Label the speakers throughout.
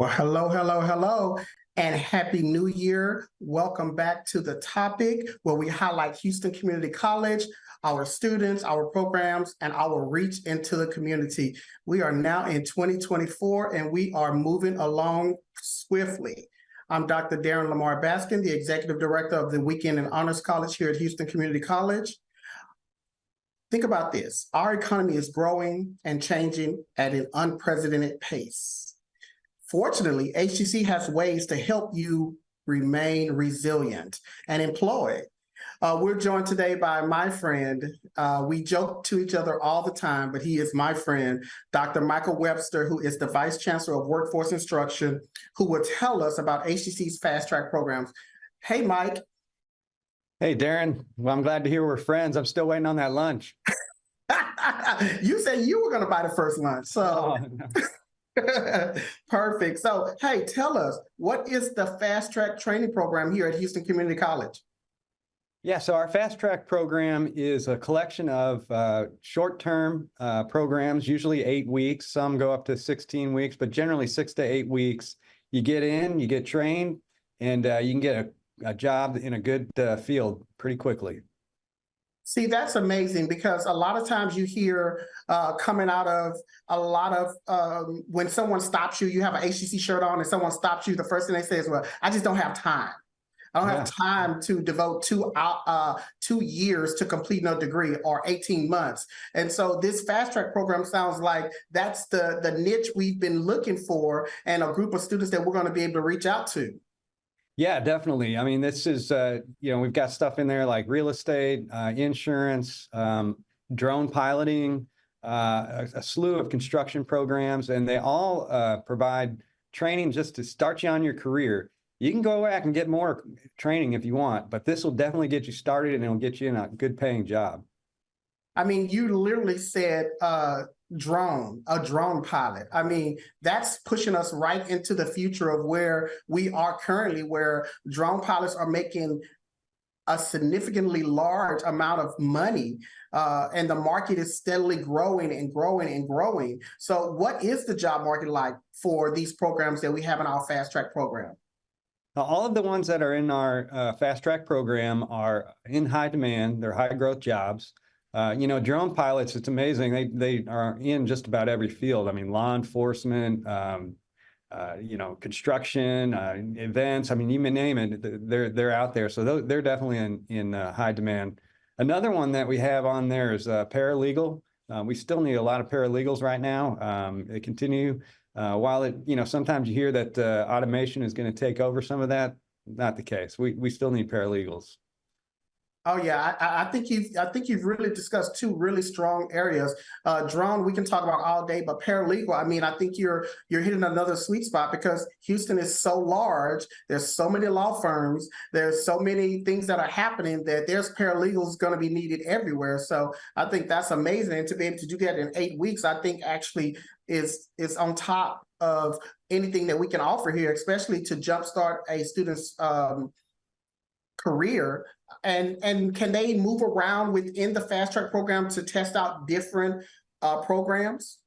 Speaker 1: Well, hello, hello, hello, and Happy New Year. Welcome back to the topic where we highlight Houston Community College, our students, our programs, and our reach into the community. We are now in 2024, and we are moving along swiftly. I'm Dr. Darin Baskin, the Executive Director of the Weekend and Honors College here at Houston Community College. Think about this. Our economy is growing and changing at an unprecedented pace. Fortunately, HCC has ways to help you remain resilient and employed. We're joined today by my friend. We joke to each other all the time, but he is my friend, Dr. Michael Webster, who is the Vice Chancellor of Workforce Instruction, who will tell us about HCC's fast track programs. Hey, Mike.
Speaker 2: Hey, Darin. Well, I'm glad to hear we're friends. I'm still waiting on that lunch.
Speaker 1: You said you were going to buy the first lunch, so.
Speaker 2: Oh, no.
Speaker 1: Perfect. So, hey, tell us, what is the fast track training program here at Houston Community College?
Speaker 2: Yeah, so our fast track program is a collection of short-term programs, usually 8 weeks. Some go up to 16 weeks, but generally 6 to 8 weeks. You get in, you get trained, and you can get a job in a good field pretty quickly.
Speaker 1: See, that's amazing, because a lot of times you hear coming out of a lot of when someone stops you, you have an HCC shirt on and someone stops you, the first thing they say is, well, I just don't have time. I don't have time to devote 2 years to complete a degree, or 18 months. And so this fast track program sounds like that's the niche we've been looking for, and a group of students that we're going to be able to reach out to.
Speaker 2: Yeah, definitely. I mean, this is, we've got stuff in there like real estate, insurance, drone piloting, a slew of construction programs, and they all provide training just to start you on your career. You can go back and get more training if you want, but this will definitely get you started, and it'll get you in a good paying job.
Speaker 1: I mean, you literally said a drone pilot. I mean, that's pushing us right into the future of where we are currently, where drone pilots are making a significantly large amount of money, and the market is steadily growing and growing and growing. So what is the job market like for these programs that we have in our fast track program?
Speaker 2: All of the ones that are in our fast track program are in high demand. They're high growth jobs. Drone pilots, it's amazing. They are in just about every field. I mean, law enforcement, construction, events. I mean, you may name it, they're out there. So they're definitely in high demand. Another one that we have on there is paralegal. We still need a lot of paralegals right now. They continue. While sometimes you hear that automation is going to take over some of that, not the case. We still need paralegals.
Speaker 1: Oh yeah, I think you've really discussed two really strong areas. Drone, we can talk about all day, but paralegal, I mean, I think you're hitting another sweet spot, because Houston is so large. There's so many law firms. There's so many things that are happening that there's paralegals going to be needed everywhere. So I think that's amazing, and to be able to do that in 8 weeks, I think actually is on top of anything that we can offer here, especially to jumpstart a student's career. And can they move around within the fast track program to test out different programs?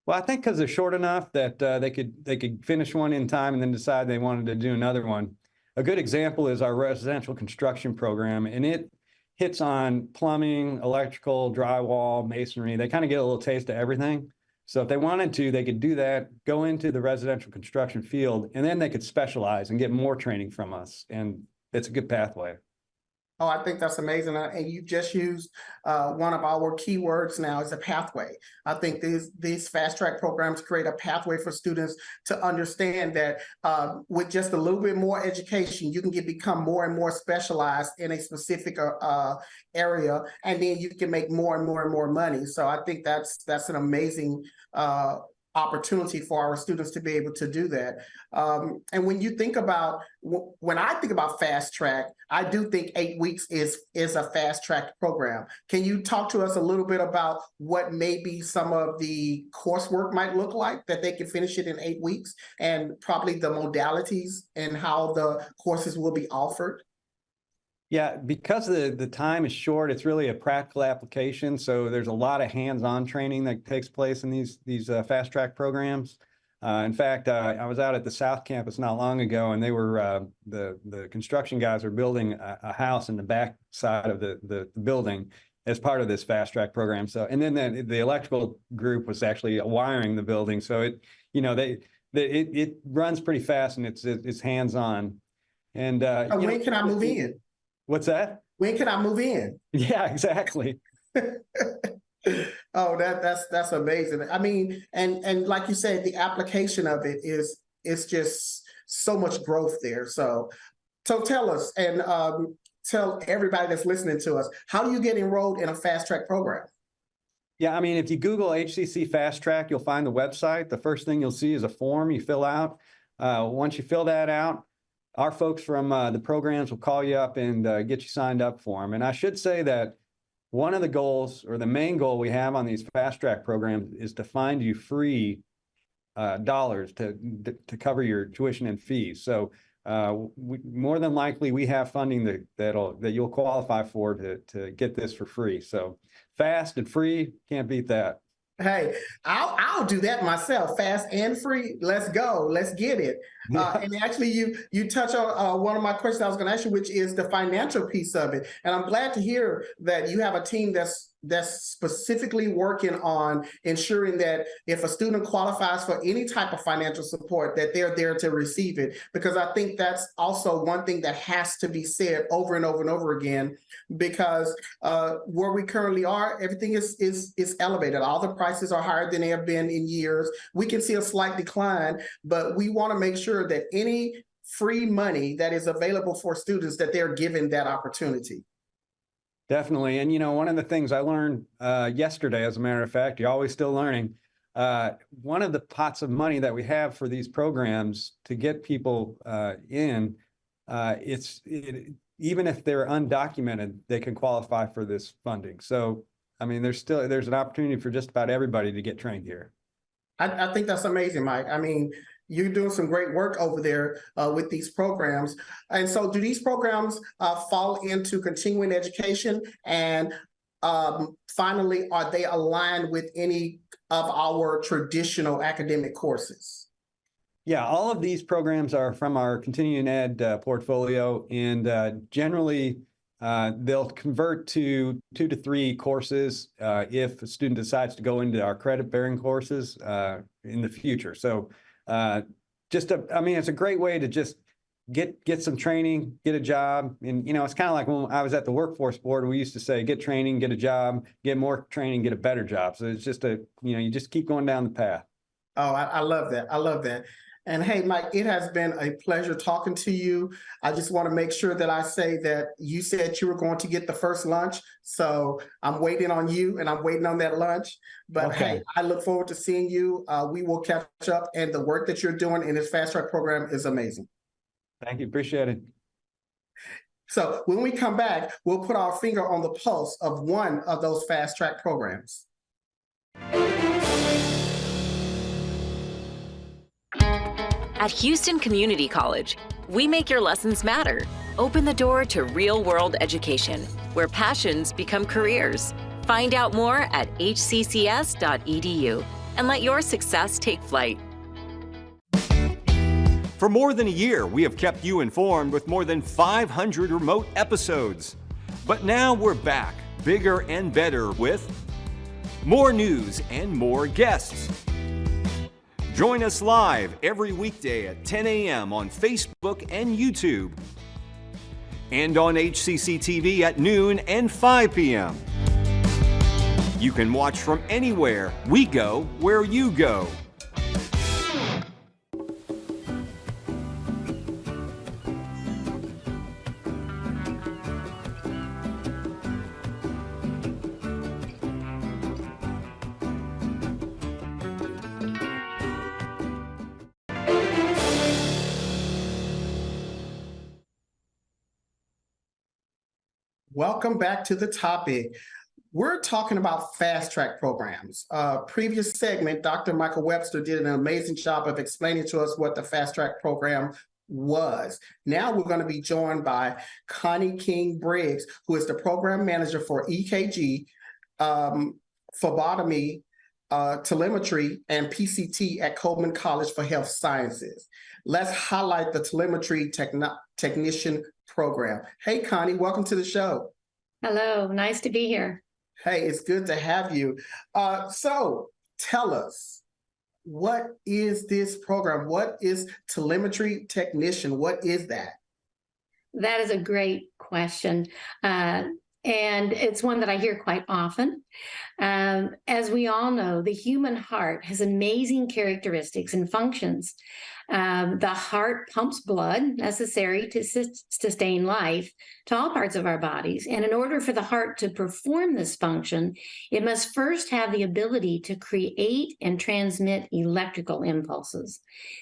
Speaker 2: Well, I think because they're short enough that they could finish one in time and then decide they wanted to do another one. A good example is our residential construction program, and it hits on plumbing, electrical, drywall, masonry. They kind of get a little taste of everything. So if they wanted to, they could do that, go into the residential construction field, and then they could specialize and get more training from us. And it's a good pathway.
Speaker 1: Oh, I think that's amazing. And you just used one of our keywords now, is a pathway. I think these fast track programs create a pathway for students to understand that with just a little bit more education, you can become more and more specialized in a specific area, and then you can make more and more and more money. So I think that's an amazing opportunity for our students to be able to do that. And when you think about, when I think about fast track, I do think 8 weeks is a fast track program. Can you talk to us a little bit about what maybe some of the coursework might look like, that they can finish it in 8 weeks, and probably the modalities and how the courses will be offered?
Speaker 2: Yeah, because the time is short, it's really a practical application. So there's a lot of hands-on training that takes place in these fast track programs. In fact, I was out at the South Campus not long ago, and they were the construction guys were building a house in the back side of the building as part of this fast track program. So, and then the electrical group was actually wiring the building. So it, you know, it runs pretty fast, and it's hands on. And
Speaker 1: when can I move in?
Speaker 2: What's that?
Speaker 1: When can I move in?
Speaker 2: Yeah, exactly.
Speaker 1: Oh, that's amazing. I mean, and like you said, the application of it it's just so much growth there. So tell us and tell everybody that's listening to us, how do you get enrolled in a fast track program?
Speaker 2: Yeah, I mean, if you Google HCC Fast Track, you'll find the website. The first thing you'll see is a form you fill out. Once you fill that out, our folks from the programs will call you up and get you signed up for them. And I should say that one of the goals, or the main goal we have on these fast track programs, is to find you free dollars to cover your tuition and fees. So more than likely we have funding that you'll qualify for to get this for free. So fast and free, can't beat that.
Speaker 1: Hey, I'll do that myself, fast and free. Let's go. Let's get it. And actually, you touch on one of my questions I was going to ask you, which is the financial piece of it. And I'm glad to hear that you have a team that's specifically working on ensuring that if a student qualifies for any type of financial support, that they're there to receive it. Because I think that's also one thing that has to be said over and over and over again, because where we currently are, everything is elevated. All the prices are higher than they have been in years. We can see a slight decline, but we want to make sure that any free money that is available for students, that they're given that opportunity.
Speaker 2: Definitely. And, you know, one of the things I learned yesterday, as a matter of fact, you're always still learning, one of the pots of money that we have for these programs to get people in, even if they're undocumented, they can qualify for this funding. So, I mean, there's an opportunity for just about everybody to get trained here.
Speaker 1: I think that's amazing, Mike. I mean, you're doing some great work over there with these programs. And so do these programs fall into continuing education? And finally, are they aligned with any of our traditional academic courses?
Speaker 2: Yeah, all of these programs are from our continuing ed portfolio, and generally they'll convert to 2 to 3 courses if a student decides to go into our credit-bearing courses in the future. So I mean, it's a great way to just get some training, get a job. And, you know, it's kind of like when I was at the workforce board, we used to say, get training, get a job, get more training, get a better job. So it's just you just keep going down the path. Oh,
Speaker 1: I love that. I love that. And hey, Mike, it has been a pleasure talking to you. I just want to make sure that I say that you said you were going to get the first lunch. So I'm waiting on you, and I'm waiting on that lunch. But okay. Hey, I look forward to seeing you. We will catch up, and the work that you're doing in this fast track program is amazing.
Speaker 2: Thank you. Appreciate it.
Speaker 1: So when we come back, we'll put our finger on the pulse of one of those fast track programs.
Speaker 3: At Houston Community College, we make your lessons matter. Open the door to real-world education, where passions become careers. Find out more at hccs.edu and let your success take flight.
Speaker 4: For more than a year, we have kept you informed with more than 500 remote episodes. But now we're back, bigger and better, with more news and more guests. Join us live every weekday at 10 a.m. on Facebook and YouTube, and on HCC TV at noon and 5 p.m. You can watch from anywhere. We go where you go.
Speaker 1: Welcome back to the topic. We're talking about fast track programs. Previous segment, Dr. Michael Webster did an amazing job of explaining to us what the fast track program was. Now we're going to be joined by Konnie King Briggs, who is the program manager for EKG, phlebotomy, telemetry and PCT at Coleman College for Health Sciences. Let's highlight the telemetry technician program. Hey, Konnie, welcome to the show.
Speaker 5: Hello, nice to be here.
Speaker 1: Hey, it's good to have you. So tell us, what is this program? What is telemetry technician? What is that?
Speaker 5: That is a great question. And it's one that I hear quite often. As we all know, the human heart has amazing characteristics and functions. The heart pumps blood necessary to sustain life to all parts of our bodies. And in order for the heart to perform this function, it must first have the ability to create and transmit electrical impulses.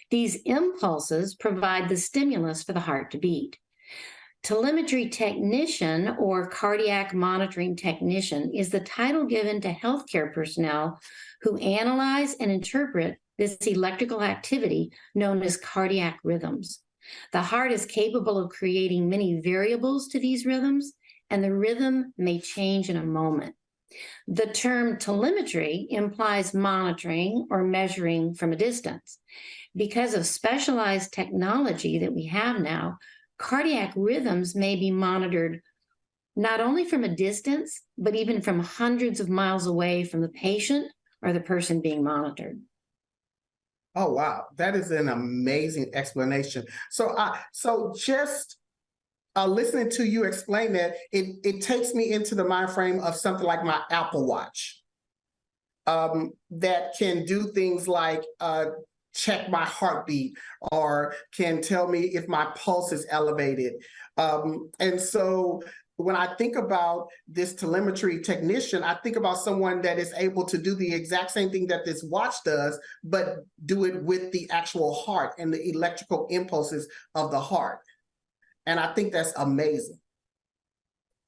Speaker 5: These impulses provide the stimulus for the heart to beat. Telemetry technician or cardiac monitoring technician is the title given to healthcare personnel who analyze and interpret this electrical activity known as cardiac rhythms. The heart is capable of creating many variables to these rhythms, and the rhythm may change in a moment. The term telemetry implies monitoring or measuring from a distance. Because of specialized technology that we have now, cardiac rhythms may be monitored not only from a distance, but even from hundreds of miles away from the patient or the person being monitored.
Speaker 1: Oh, wow. That is an amazing explanation. So just listening to you explain that, it takes me into the mind frame of something like my Apple Watch that can do things like check my heartbeat or can tell me if my pulse is elevated. And so when I think about this telemetry technician, I think about someone that is able to do the exact same thing that this watch does, but do it with the actual heart and the electrical impulses of the heart. And I think that's amazing.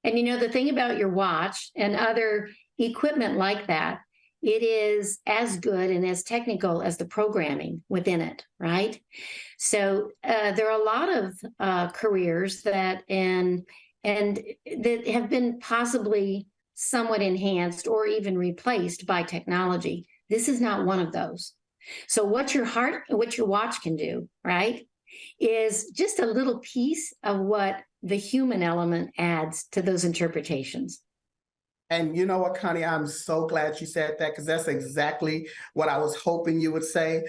Speaker 5: And you know, the thing about your watch and other equipment like that, it is as good and as technical as the programming within it, right? So there are a lot of careers that and that have been possibly somewhat enhanced or even replaced by technology. This is not one of those. So what your watch can do, right, is just a little piece of what the human element adds to those interpretations.
Speaker 1: And you know what, Konnie, I'm so glad you said that, because that's exactly what I was hoping you would say.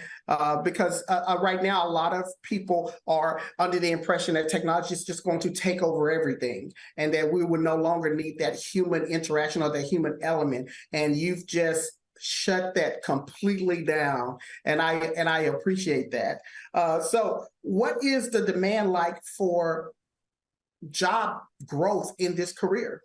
Speaker 1: Because right now, a lot of people are under the impression that technology is just going to take over everything and that we would no longer need that human interaction or that human element. And you've just shut that completely down. And I appreciate that. So what is the demand like for job growth in this career?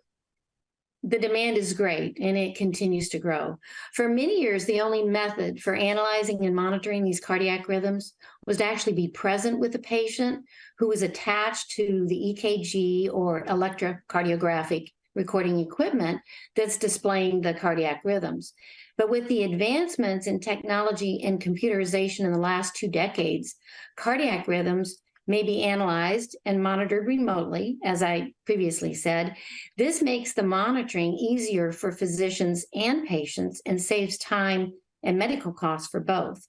Speaker 5: The demand is great, and it continues to grow. For many years, the only method for analyzing and monitoring these cardiac rhythms was to actually be present with the patient who was attached to the EKG or electrocardiographic recording equipment that's displaying the cardiac rhythms. But with the advancements in technology and computerization in the last 2 decades, cardiac rhythms may be analyzed and monitored remotely, as I previously said. This makes the monitoring easier for physicians and patients and saves time and medical costs for both.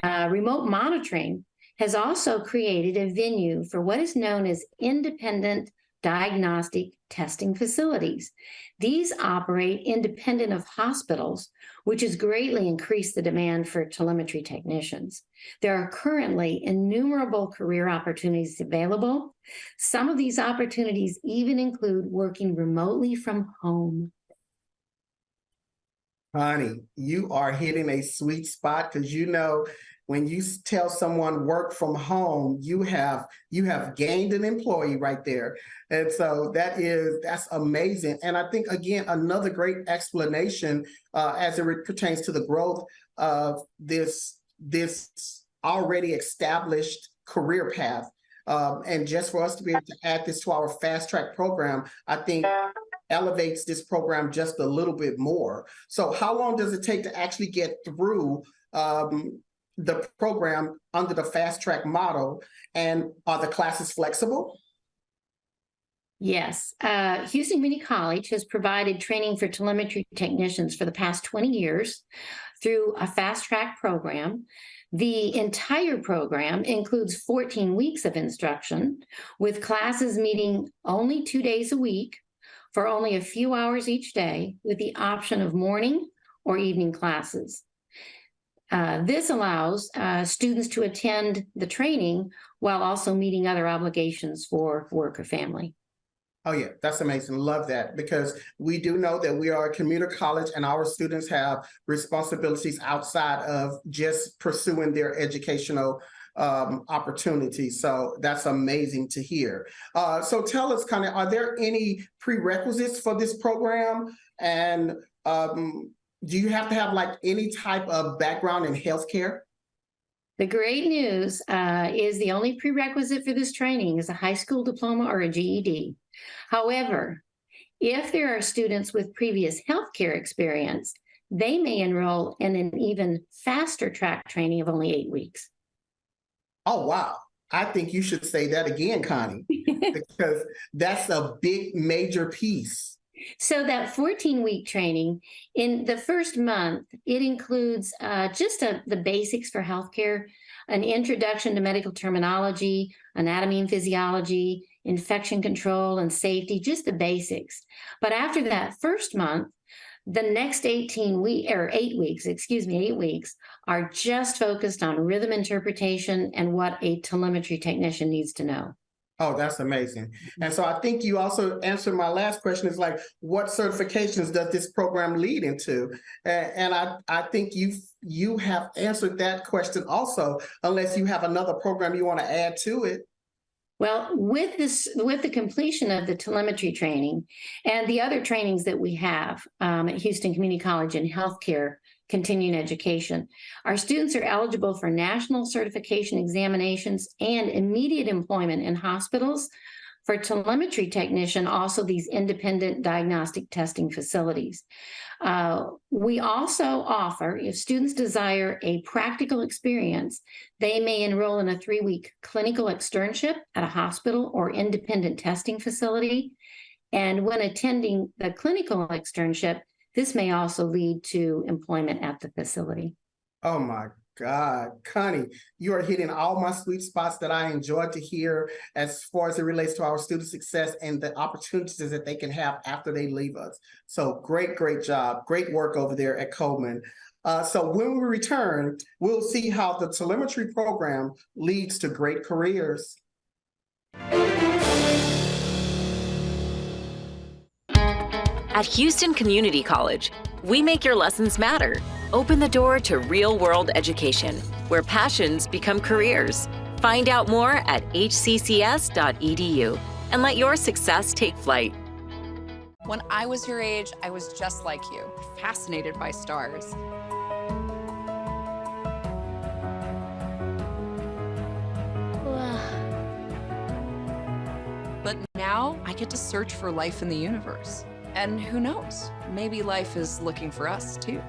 Speaker 5: Remote monitoring has also created a venue for what is known as independent diagnostic testing facilities. These operate independent of hospitals, which has greatly increased the demand for telemetry technicians. There are currently innumerable career opportunities available. Some of these opportunities even include working remotely from home.
Speaker 1: Konnie, you are hitting a sweet spot, because you know, when you tell someone work from home, you have gained an employee right there. And so that's amazing. And I think, again, another great explanation as it pertains to the growth of this already established career path. And just for us to be able to add this to our fast track program, I think elevates this program just a little bit more. So how long does it take to actually get through the program under the fast track model, and are the classes flexible?
Speaker 5: Yes. Houston Community College has provided training for telemetry technicians for the past 20 years through a fast track program. The entire program includes 14 weeks of instruction, with classes meeting only 2 days a week for only a few hours each day, with the option of morning or evening classes. This allows students to attend the training while also meeting other obligations for work or family.
Speaker 1: Oh yeah, that's amazing. Love that, because we do know that we are a community college and our students have responsibilities outside of just pursuing their educational opportunities. So that's amazing to hear. So tell us, Konnie, are there any prerequisites for this program? And do you have to have like any type of background in healthcare?
Speaker 5: The great news is the only prerequisite for this training is a high school diploma or a GED. However, if there are students with previous healthcare experience, they may enroll in an even faster track training of only 8 weeks.
Speaker 1: Oh, wow. I think you should say that again, Konnie, because that's a big major piece.
Speaker 5: So that 14-week training, in the first month, it includes just the basics for healthcare, an introduction to medical terminology, anatomy and physiology, infection control and safety, just the basics. But after that first month, the next 8 weeks are just focused on rhythm interpretation and what a telemetry technician needs to know.
Speaker 1: Oh, that's amazing. And so I think you also answered my last question, is like, what certifications does this program lead into? And I think you have answered that question also, unless you have another program you want to add to it.
Speaker 5: Well, with the completion of the telemetry training and the other trainings that we have at Houston Community College in healthcare continuing education, our students are eligible for national certification examinations and immediate employment in hospitals. For telemetry technician, also these independent diagnostic testing facilities. We also offer, if students desire a practical experience, they may enroll in a 3-week clinical externship at a hospital or independent testing facility. And when attending the clinical externship, this may also lead to employment at the facility.
Speaker 1: Oh my God, Konnie, you are hitting all my sweet spots that I enjoyed to hear as far as it relates to our student success and the opportunities that they can have after they leave us. So great job. Great work over there at Coleman. So when we return, we'll see how the telemetry program leads to great careers.
Speaker 3: At Houston Community College, we make your lessons matter. Open the door to real-world education, where passions become careers. Find out more at hccs.edu and let your success take flight.
Speaker 6: When I was your age, I was just like you, fascinated by stars. But now I get to search for life in the universe. And who knows, maybe life is looking for us too.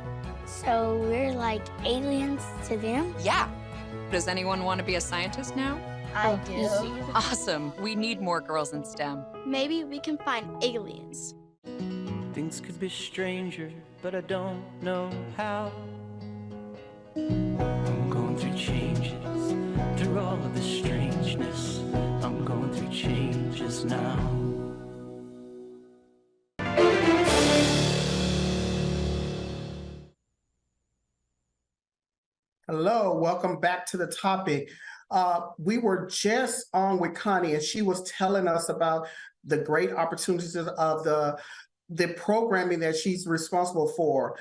Speaker 7: So we're like aliens to them?
Speaker 6: Yeah. Does anyone want to be a scientist now?
Speaker 7: I do.
Speaker 6: Awesome. We need more girls in STEM.
Speaker 7: Maybe we can find aliens.
Speaker 8: Things could be stranger, but I don't know how. I'm going through changes, through all of the strangeness. I'm going through changes now.
Speaker 1: Hello, welcome back to the topic. We were just on with Konnie, and she was telling us about the great opportunities of the programming that she's responsible for.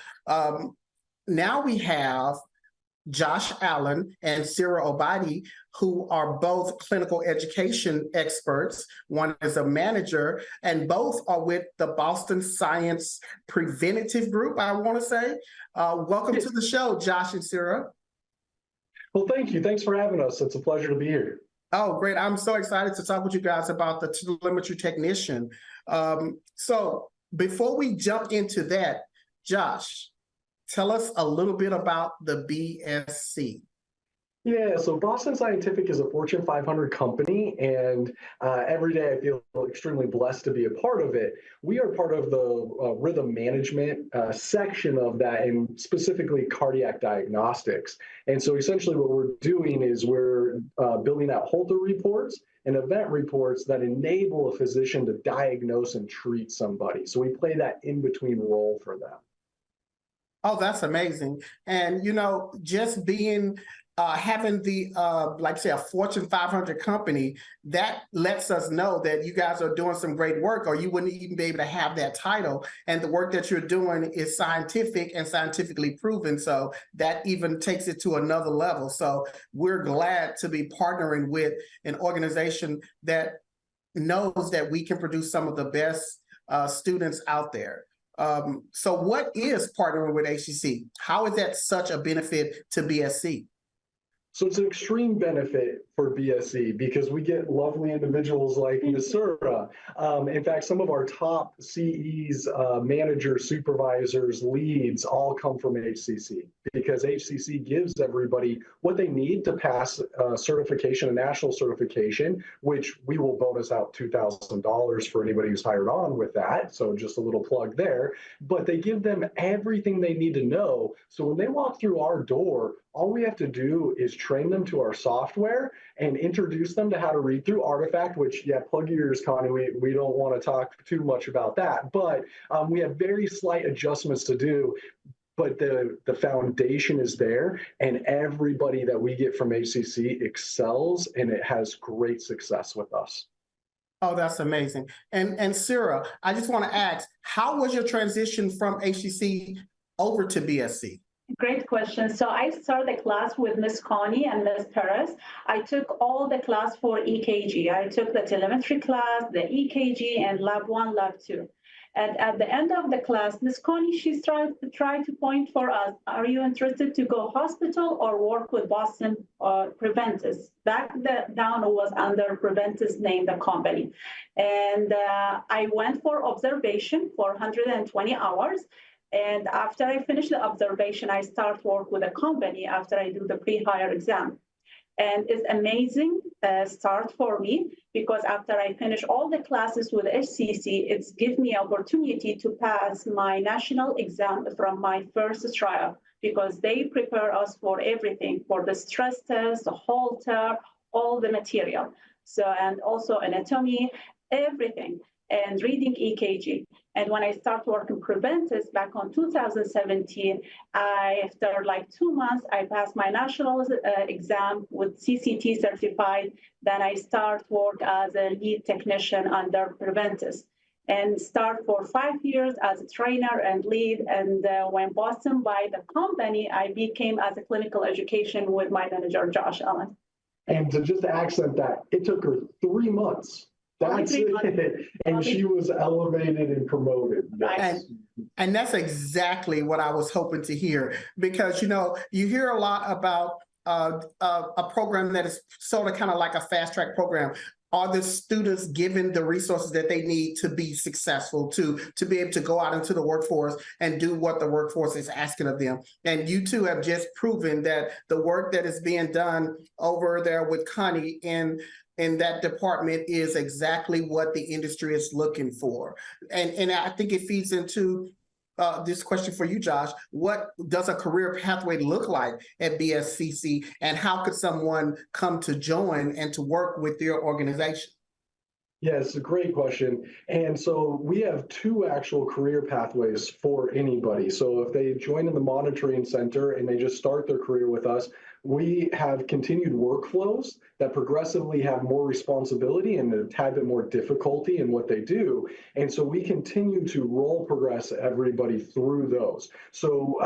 Speaker 1: Now we have Josh Allen and Sura Obaidi, who are both clinical education experts. One is a manager, and both are with the Boston Science Preventative Group, I want to say. Welcome to the show, Josh and Sura.
Speaker 9: Well, thank you. Thanks for having us. It's a pleasure to be here.
Speaker 1: Oh, great. I'm so excited to talk with you guys about the telemetry technician. So before we jump into that, Josh, tell us a little bit about the BSc.
Speaker 9: Yeah, so Boston Scientific is a Fortune 500 company, and every day I feel extremely blessed to be a part of it. We are part of the rhythm management section of that, and specifically cardiac diagnostics. And so essentially what we're doing is we're building out Holter reports and event reports that enable a physician to diagnose and treat somebody. So we play that in-between role for them.
Speaker 1: Oh, that's amazing. And, just being, having the, like say, a Fortune 500 company, that lets us know that you guys are doing some great work, or you wouldn't even be able to have that title. And the work that you're doing is scientific and scientifically proven. So that even takes it to another level. So we're glad to be partnering with an organization that knows that we can produce some of the best students out there. So what is partnering with HCC? How is that such a benefit to BSC?
Speaker 9: So it's an extreme benefit for BSC because we get lovely individuals like Ms. Sura. In fact, some of our top CEs, managers, supervisors, leads all come from HCC because HCC gives everybody what they need to pass certification, a national certification, which we will bonus out $2,000 for anybody who's hired on with that. So just a little plug there. But they give them everything they need to know. So when they walk through our door, all we have to do is train them to our software and introduce them to how to read through Artifact, which, yeah, plug your ears, Connie. We don't want to talk too much about that, but we have very slight adjustments to do. But the foundation is there, and everybody that we get from HCC excels, and it has great success with us.
Speaker 1: Oh, that's amazing. And Sura, I just want to ask, how was your transition from HCC over to BSC?
Speaker 10: Great question. So I started the class with Ms. Konnie and Ms. Perez. I took all the class for EKG. I took the telemetry class, the EKG, and lab 1, lab 2. And at the end of the class, Ms. Konnie, she tried to point for us, are you interested to go hospital or work with Boston Preventice? Back down was under Preventice name, the company. And I went for observation for 120 hours. And after I finish the observation, I start work with a company after I do the pre-hire exam. And it's amazing start for me because after I finish all the classes with HCC, it's give me opportunity to pass my national exam from my first trial because they prepare us for everything, for the stress test, the Holter, all the material. So, and also anatomy, everything, and reading EKG. And when I start working Preventice back on 2017, after like 2 months, I passed my national exam with CCT certified. Then I start work as a lead technician under Preventice and start for 5 years as a trainer and lead. And when Boston buy the company, I became as a clinical education with my manager, Josh Allen.
Speaker 9: And to just accent that, it took her 3 months. That's it. And she was elevated and promoted. Yes.
Speaker 1: And that's exactly what I was hoping to hear, because, you hear a lot about a program that is sort of kind of like a fast track program. Are the students given the resources that they need to be successful, to be able to go out into the workforce and do what the workforce is asking of them? And you two have just proven that the work that is being done over there with Konnie in that department is exactly what the industry is looking for. And I think it feeds into this question for you, Josh. What does a career pathway look like at BSCC, and how could someone come to join and to work with your organization?
Speaker 9: Yeah, it's a great question. And so we have 2 actual career pathways for anybody. So if they join in the monitoring center and they just start their career with us, we have continued workflows that progressively have more responsibility and a tad bit more difficulty in what they do. And so we continue to role progress everybody through those. So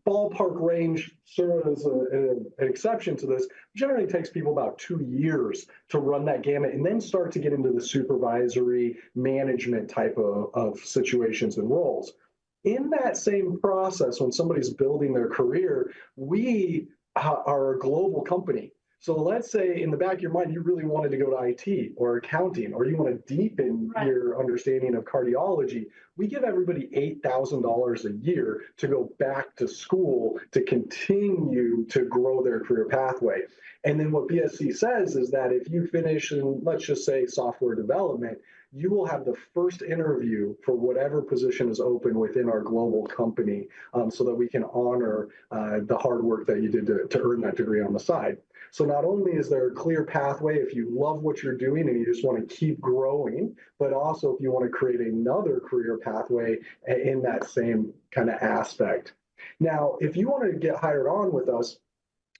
Speaker 9: ballpark range, Sura is an exception to this, generally takes people about 2 years to run that gamut and then start to get into the supervisory management type of situations and roles. In that same process, when somebody's building their career, we are a global company. So let's say in the back of your mind, you really wanted to go to IT or accounting, or you want to deepen your understanding of cardiology. We give everybody $8,000 a year to go back to school to continue to grow their career pathway. And then what BSC says is that if you finish in, let's just say, software development, you will have the first interview for whatever position is open within our global company, so that we can honor the hard work that you did to earn that degree on the side. So not only is there a clear pathway if you love what you're doing and you just want to keep growing, but also if you want to create another career pathway in that same kind of aspect. Now, if you want to get hired on with us,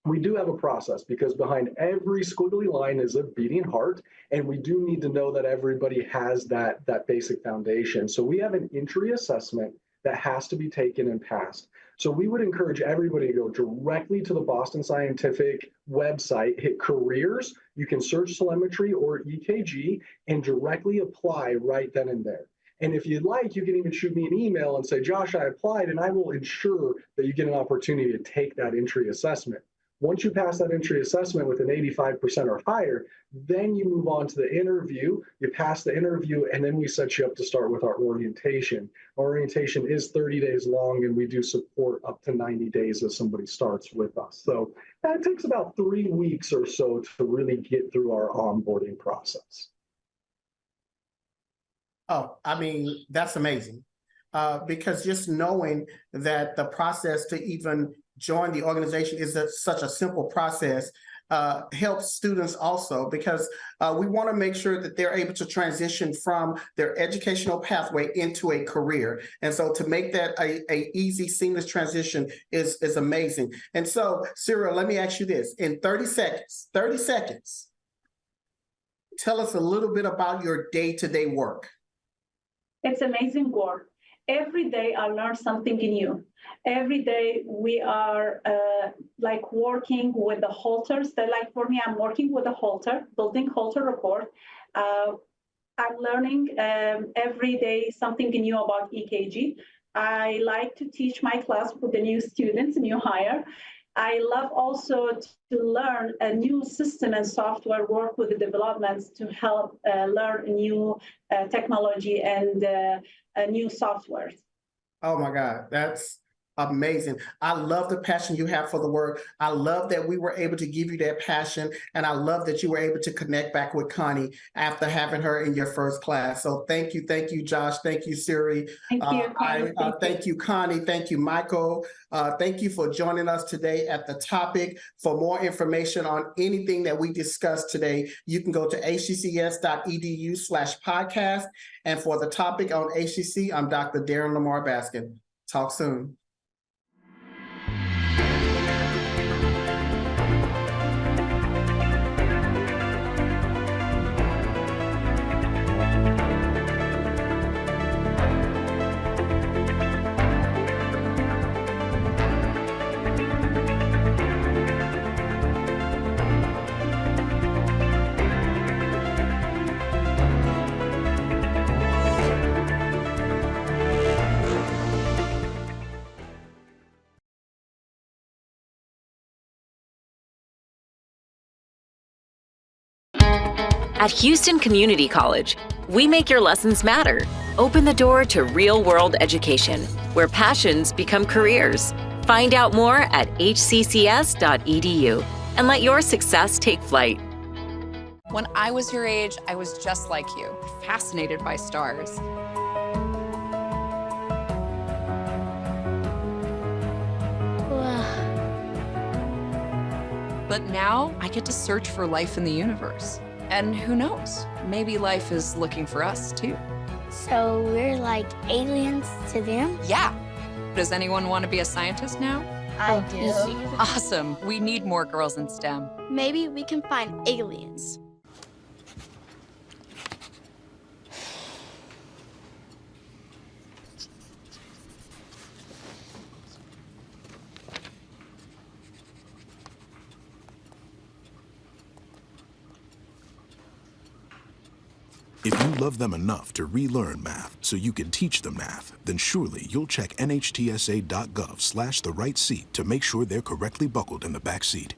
Speaker 9: we do have a process, because behind every squiggly line is a beating heart, and we do need to know that everybody has that basic foundation. So we have an entry assessment that has to be taken and passed. So we would encourage everybody to go directly to the Boston Scientific website, hit careers, you can search telemetry or EKG, and directly apply right then and there. And if you'd like, you can even shoot me an email and say, Josh, I applied, and I will ensure that you get an opportunity to take that entry assessment. Once you pass that entry assessment with an 85% or higher, then you move on to the interview. You pass the interview, and then we set you up to start with our orientation. Our orientation is 30 days long, and we do support up to 90 days as somebody starts with us. So that takes about 3 weeks or so to really get through our onboarding process.
Speaker 1: Oh, I mean, that's amazing. Because just knowing that the process to even join the organization is such a simple process helps students also, because we want to make sure that they're able to transition from their educational pathway into a career. And so to make that a easy, seamless transition is amazing. And so, Sura, let me ask you this. In 30 seconds, tell us a little bit about your day-to-day work.
Speaker 10: It's amazing work. Every day I learn something new. Every day we are like working with the halters. So like for me, I'm working with a halter, building halter report. I'm learning every day something new about EKG. I like to teach my class with the new students, new hire. I love also to learn a new system and software, work with the developments to help learn new technology and new softwares.
Speaker 1: Oh my God, that's amazing. I love the passion you have for the work. I love that we were able to give you that passion, and I love that you were able to connect back with Konnie after having her in your first class. So thank you, Josh. Thank you, Siri.
Speaker 10: Thank you, Konnie.
Speaker 1: Thank you, Konnie. Thank you, Michael. Thank you for joining us today at the topic. For more information on anything that we discussed today, you can go to hccs.edu/podcast. And for the topic on HCC, I'm Dr. Darin Lamar Baskin. Talk soon.
Speaker 3: At Houston Community College, we make your lessons matter. Open the door to real-world education, where passions become careers. Find out more at hccs.edu and let your success take flight.
Speaker 6: When I was your age, I was just like you, fascinated by stars. But now I get to search for life in the universe. And who knows, maybe life is looking for us too.
Speaker 7: So we're like aliens to them?
Speaker 6: Yeah. Does anyone want to be a scientist now?
Speaker 7: I do.
Speaker 6: Awesome. We need more girls in STEM.
Speaker 7: Maybe we can find aliens.
Speaker 11: If you love them enough to relearn math so you can teach them math, then surely you'll check nhtsa.gov/the right seat to make sure they're correctly buckled in the back seat.